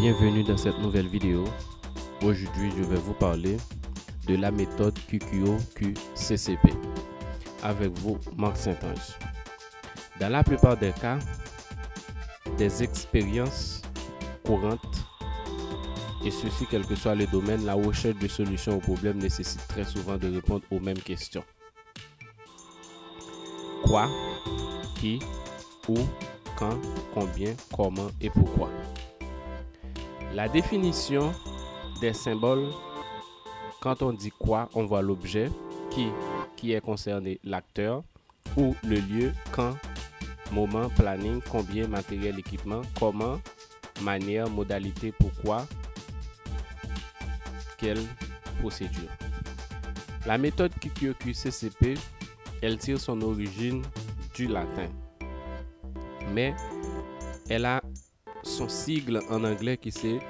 Bienvenue dans cette nouvelle vidéo. Aujourd'hui, je vais vous parler de la méthode QQOQ-CCP avec vous, Marc Saint-Ange. Dans la plupart des cas, des expériences courantes, et ceci quel que soit le domaine, la recherche de solutions aux problèmes nécessite très souvent de répondre aux mêmes questions. Quoi, qui, où, quand, combien, comment et pourquoi. La définition des symboles, quand on dit quoi, on voit l'objet, qui est concerné, l'acteur, ou le lieu, quand, moment, planning, combien, matériel, équipement, comment, manière, modalité, pourquoi, quelle procédure. La méthode QQOQ-CCP, elle tire son origine du latin, mais elle a son sigle en anglais qui c'est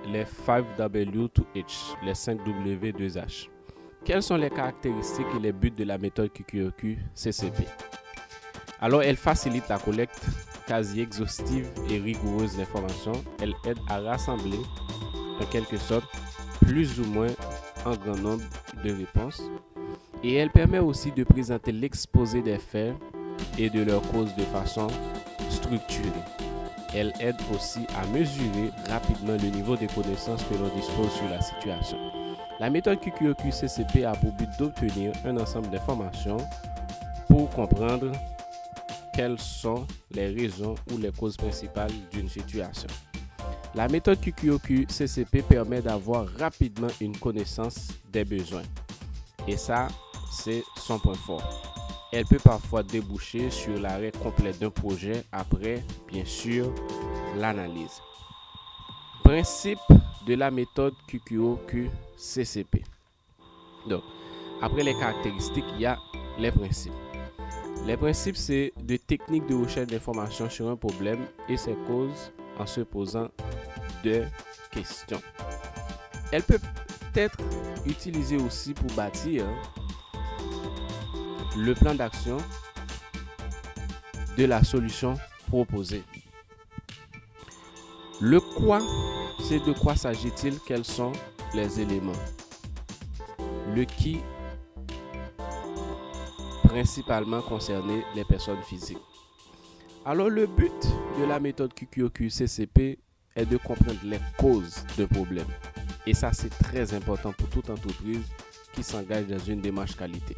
les 5W2H, les 5W2H. Quelles sont les caractéristiques et les buts de la méthode QQOQ-CCP? Alors, elle facilite la collecte quasi exhaustive et rigoureuse d'informations. Elle aide à rassembler, en quelque sorte, plus ou moins un grand nombre de réponses. Et elle permet aussi de présenter l'exposé des faits et de leurs causes de façon structurée. Elle aide aussi à mesurer rapidement le niveau de connaissances que l'on dispose sur la situation. La méthode QQOQ-CCP a pour but d'obtenir un ensemble d'informations pour comprendre quelles sont les raisons ou les causes principales d'une situation. La méthode QQOQ-CCP permet d'avoir rapidement une connaissance des besoins. Et ça, c'est son point fort. Elle peut parfois déboucher sur l'arrêt complet d'un projet après, bien sûr, l'analyse. Principe de la méthode QQOQ-CCP. Donc, après les caractéristiques, il y a les principes. Les principes, c'est des techniques de recherche d'informations sur un problème et ses causes en se posant des questions. Elle peut être utilisée aussi pour bâtir le plan d'action de la solution proposée. Le quoi, c'est de quoi s'agit-il, quels sont les éléments. Le qui, principalement concerné les personnes physiques. Alors le but de la méthode QQOQ-CCP est de comprendre les causes d'un problème. Et ça, c'est très important pour toute entreprise qui s'engage dans une démarche qualité.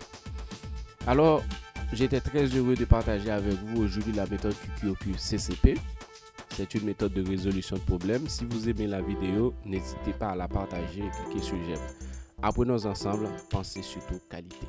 Alors, j'étais très heureux de partager avec vous aujourd'hui la méthode QQOQ-CCP. C'est une méthode de résolution de problèmes. Si vous aimez la vidéo, n'hésitez pas à la partager et cliquer sur j'aime. Apprenons ensemble, pensez surtout qualité.